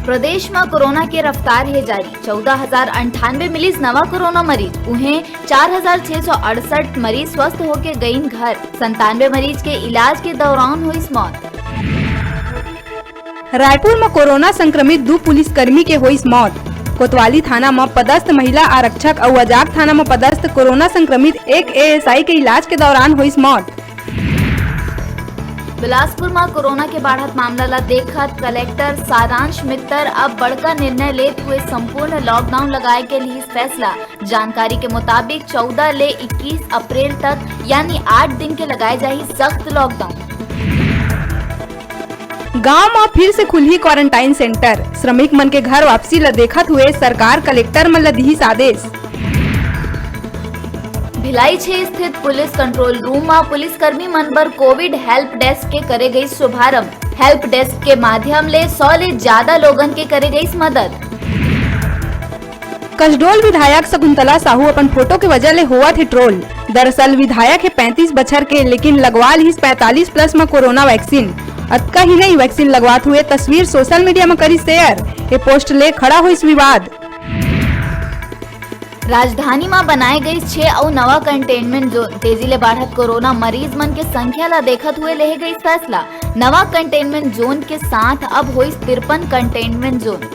प्रदेश में कोरोना की रफ्तार है जारी। 14,098 मिलीज नवा कोरोना मरीज, उन्हें 4,668 मरीज स्वस्थ होके गयी घर। 97 मरीज के इलाज के दौरान हुई मौत। रायपुर में कोरोना संक्रमित 2 पुलिसकर्मी के हुई मौत। कोतवाली थाना में पदस्थ महिला आरक्षक और अजाक थाना में पदस्थ कोरोना संक्रमित एक एएसआई के इलाज के दौरान हुई मौत। बिलासपुर में कोरोना के बढ़त मामला ला देखत कलेक्टर सारांश मित्तर अब बड़का निर्णय लेते हुए संपूर्ण लॉकडाउन लगाए के लिए फैसला। जानकारी के मुताबिक 14 ले 21 अप्रैल तक यानी 8 दिन के लगाए जाही सख्त लॉकडाउन। गांव में फिर से खुली क्वारंटाइन सेंटर। श्रमिक मन के घर वापसी ला देखत हुए सरकार कलेक्टर मन ला दी आदेश। भिलाई 6 स्थित पुलिस कंट्रोल रूम में पुलिसकर्मी मन पर कोविड हेल्प डेस्क के करे गई शुभारंभ। हेल्प डेस्क के माध्यम ले 100 ले ज्यादा लोगन के करे गई मदद। कसडोल विधायक शकुंतला साहू अपन फोटो के वजह ले हुआ थे ट्रोल। दरअसल विधायक है 35 बछर के, लेकिन लगवाल ही 45 प्लस में कोरोना वैक्सीन। अतका ही नहीं, वैक्सीन लगवात हुए तस्वीर सोशल मीडिया में करी शेयर। ये पोस्ट ले खड़ा हुई विवाद। राजधानी में बनाए गई 6 और नवा कंटेनमेंट जोन। तेजी ले बढ़त कोरोना मरीज मन के संख्या ला देखत हुए ले गई फैसला। नवा कंटेनमेंट जोन के साथ अब हुई 53 कंटेनमेंट जोन।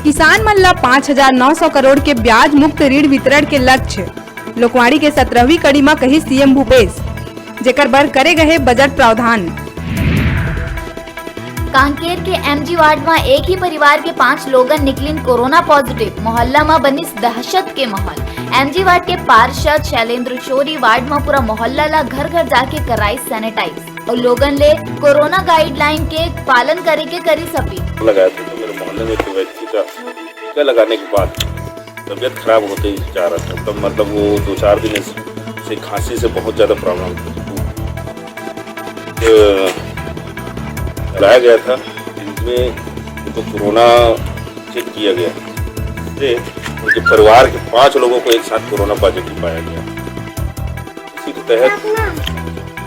किसान मन ला 5,900 करोड़ के ब्याज मुक्त ऋण वितरण के लक्ष्य। लोकवाणी के 17वीं कड़ी में कही सीएम भूपेश, जेकर बर करे गए बजट प्रावधान। कांकेर के एमजी वार्ड में एक ही परिवार के 5 लोगन निकलिन कोरोना पॉजिटिव। मोहल्ला में बनी दहशत के माहौल। एमजी वार्ड के पार्षद शैलेंद्र शोरी वार्ड में पूरा मोहल्ला ला घर घर जाके कराई सैनिटाइज और लोगन ले कोरोना गाइडलाइन के पालन करे के करी अपील। लगाया था तो मेरे मोहल्ले में एक व्यक्ति का टीका लगाने के बाद तबीयत खराब होते ही जा रहा था। तब मतलब वो 2-4 दिन से खांसी से बहुत ज्यादा प्रॉब्लम थी। लाया गया था, जिनमें उनको कोरोना चेक किया गया। उनके परिवार के 5 लोगों को एक साथ कोरोना पॉजिटिव पाया गया। इसी के तहत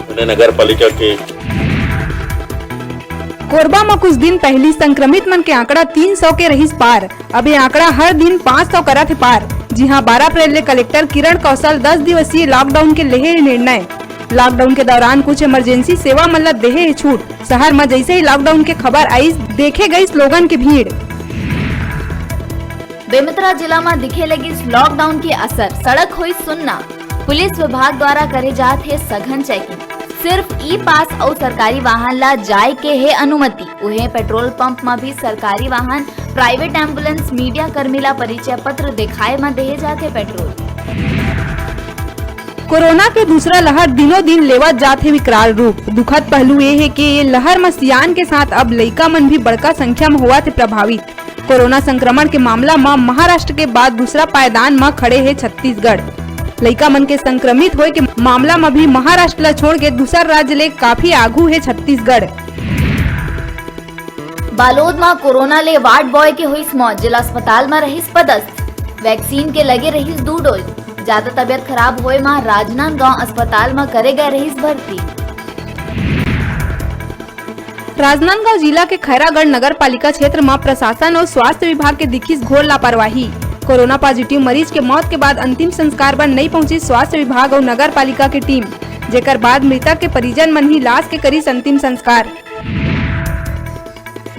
उन्हें नगर पालिका के कोरबा में कुछ दिन पहले संक्रमित मन के आंकड़ा 300 के रहीस पार। अब ये आंकड़ा हर दिन 500 करत है पार। जी हां, 12 अप्रैल ले कलेक्टर किरण कौशल 10 दिवसीय लॉकडाउन के लेहे निर्णय। लॉकडाउन के दौरान कुछ इमरजेंसी सेवा मन ला देहे छूट। शहर में जैसे ही लॉकडाउन के खबर आई, देखे गई लोगन की भीड़। बेमेतरा जिला में दिखे लगी लॉकडाउन के असर। सड़क हुई सुनना। पुलिस विभाग द्वारा करे जात है सघन चेकिंग। सिर्फ ई पास और सरकारी वाहन ला जाए के है अनुमति। उन्हें पेट्रोल पंप में भी सरकारी वाहन, प्राइवेट एम्बुलेंस, मीडिया कर्मी ला परिचय पत्र दिखाए में देहे जाते पेट्रोल। कोरोना के दूसरा लहर दिनों दिन लेवत जाते विकराल रूप। दुखद पहलू ये है कि ये लहर में सियान के साथ अब लड़का मन भी बड़का संख्या में हुआ थे प्रभावित। कोरोना संक्रमण के मामला में महाराष्ट्र के बाद दूसरा पायदान में खड़े है छत्तीसगढ़। लड़का मन के संक्रमित होए के मामला में भी महाराष्ट्र ला छोड़ के दूसरा राज्य ले काफी आगू है छत्तीसगढ़। बालोद में कोरोना ले वार्ड बॉय के हुई मौत। जिला अस्पताल में रहीस पदस्थ। वैक्सीन के लगे रहीस 2 डोज। ज्यादा तबियत खराब होए में राजनांदगांव अस्पताल में करे गए रहीस भर्ती। राजनांदगांव जिला के खैरागढ़ नगर पालिका क्षेत्र में प्रशासन और स्वास्थ्य विभाग के दिखी घोर लापरवाही। कोरोना पॉजिटिव मरीज के मौत के बाद अंतिम संस्कार पर नहीं पहुंची स्वास्थ्य विभाग और नगर पालिका की टीम, जेकर बाद मृतक के परिजन मन ही लाश के करी अंतिम संस्कार।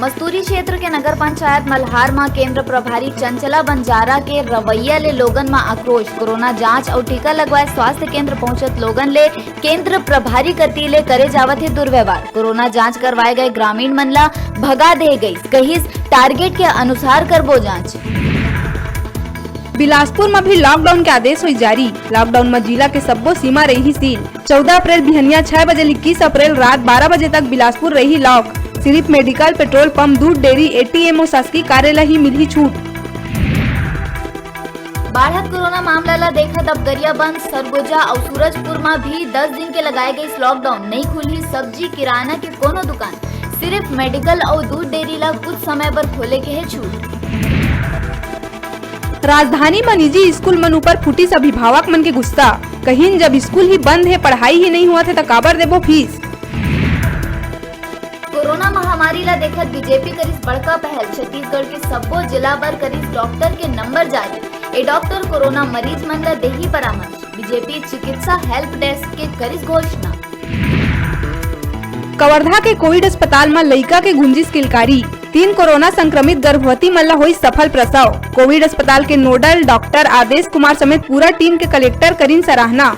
मस्तूरी क्षेत्र के नगर पंचायत मल्हार में केंद्र प्रभारी चंचला बंजारा के रवैया ले लोगन में आक्रोश। कोरोना जांच और टीका लगवाए स्वास्थ्य केंद्र पहुंचत लोगन ले केंद्र प्रभारी कती ले करे जावत है दुर्व्यवहार। कोरोना जांच करवाए गए ग्रामीण मन ला भगा दे गई। कहीं टारगेट के अनुसार करबो जांच। बिलासपुर में भी लॉकडाउन के आदेश हुई जारी। लॉकडाउन में जिला के सब्बो सीमा रही सील। 14 अप्रैल बिहनिया 6 बजे 21 अप्रैल रात 12 बजे तक बिलासपुर रही लॉक। सिर्फ मेडिकल, पेट्रोल पंप, दूध डेयरी, एटीएम और शासकीय कार्यालय ही मिली छूट। बढ़त कोरोना मामला ला देखत अब गरियाबंद, सरगुजा और सूरजपुर में भी 10 दिन के लगाए गए लॉकडाउन। नहीं खुली सब्जी किराना के कोनो दुकान। सिर्फ मेडिकल और दूध डेयरी ला कुछ समय पर खोले के है छूट। राजधानी में निजी स्कूल मन ऊपर फुटी अभिभावक मन के गुस्सा। कहीं जब स्कूल ही बंद है, पढ़ाई ही नहीं हुआ थे तो काबर देबो फीस। कोरोना महामारी ला देखत बीजेपी करिस बड़का पहल। छत्तीसगढ़ के सब्बो जिला बर करिस डॉक्टर के नंबर जारी। ए डॉक्टर कोरोना मरीज मन ला देही परामर्श। बीजेपी चिकित्सा हेल्प डेस्क के करिस घोषणा। कवर्धा के कोविड अस्पताल में लइका के गुंजिस किलकारी। 3 कोरोना संक्रमित गर्भवती मन ला हुई सफल प्रसव। कोविड अस्पताल के नोडल डॉक्टर आदेश कुमार समेत पूरा टीम के कलेक्टर करीन सराहना।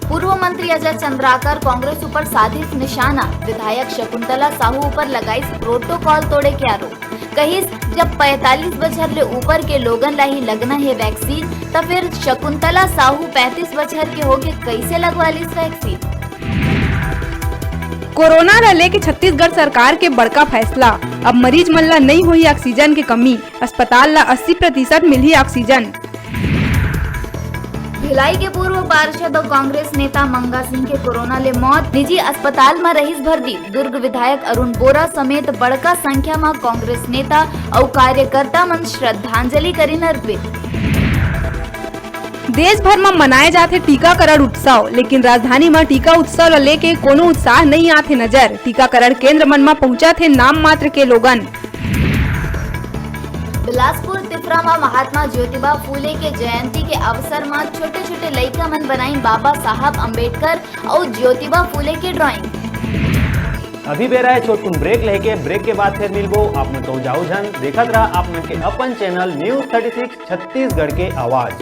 पूर्व मंत्री अजय चंद्राकर कांग्रेस ऊपर साधिस निशाना। विधायक शकुंतला साहू ऊपर लगाइस प्रोटोकॉल तोड़े के आरोप। कहिस जब 45 बछर ले ऊपर के लोगन ला ही लगना है वैक्सीन, तब फिर शकुंतला साहू 35 बछर के होके कैसे लगवा लिस वैक्सीन। कोरोना ला लेके छत्तीसगढ़ सरकार के बड़का फैसला। अब मरीज मन ला नहीं हुई ऑक्सीजन की कमी। अस्पताल ला 80% मिली ऑक्सीजन। भिलाई के पूर्व पार्षद और कांग्रेस नेता मंगा सिंह के कोरोना ले मौत। निजी अस्पताल में रहीस भर्ती। दुर्ग विधायक अरुण बोरा समेत बड़का संख्या में कांग्रेस नेता और कार्यकर्ता मन श्रद्धांजलि करीन अर्पित। देश भर में मनाए जाते टीकाकरण उत्सव, लेकिन राजधानी में टीका उत्सव ला लेके कोनो उत्साह नहीं आते नजर। टीकाकरण केंद्र मन में पहुंचा थे नाम मात्र के लोगन। बिलासपुर तिफरा में महात्मा ज्योतिबा फूले के जयंती के अवसर में छोटे छोटे लइका मन बनाई बाबा साहब अम्बेडकर और ज्योतिबा फूले के ड्राइंग। अभी बेरा है छोटकुन ब्रेक लेके। ब्रेक के बाद फिर मिलबो। आपने तो जाऊ झन देखत रहा आपने के अपन चैनल न्यूज 36 छत्तीसगढ़ के आवाज।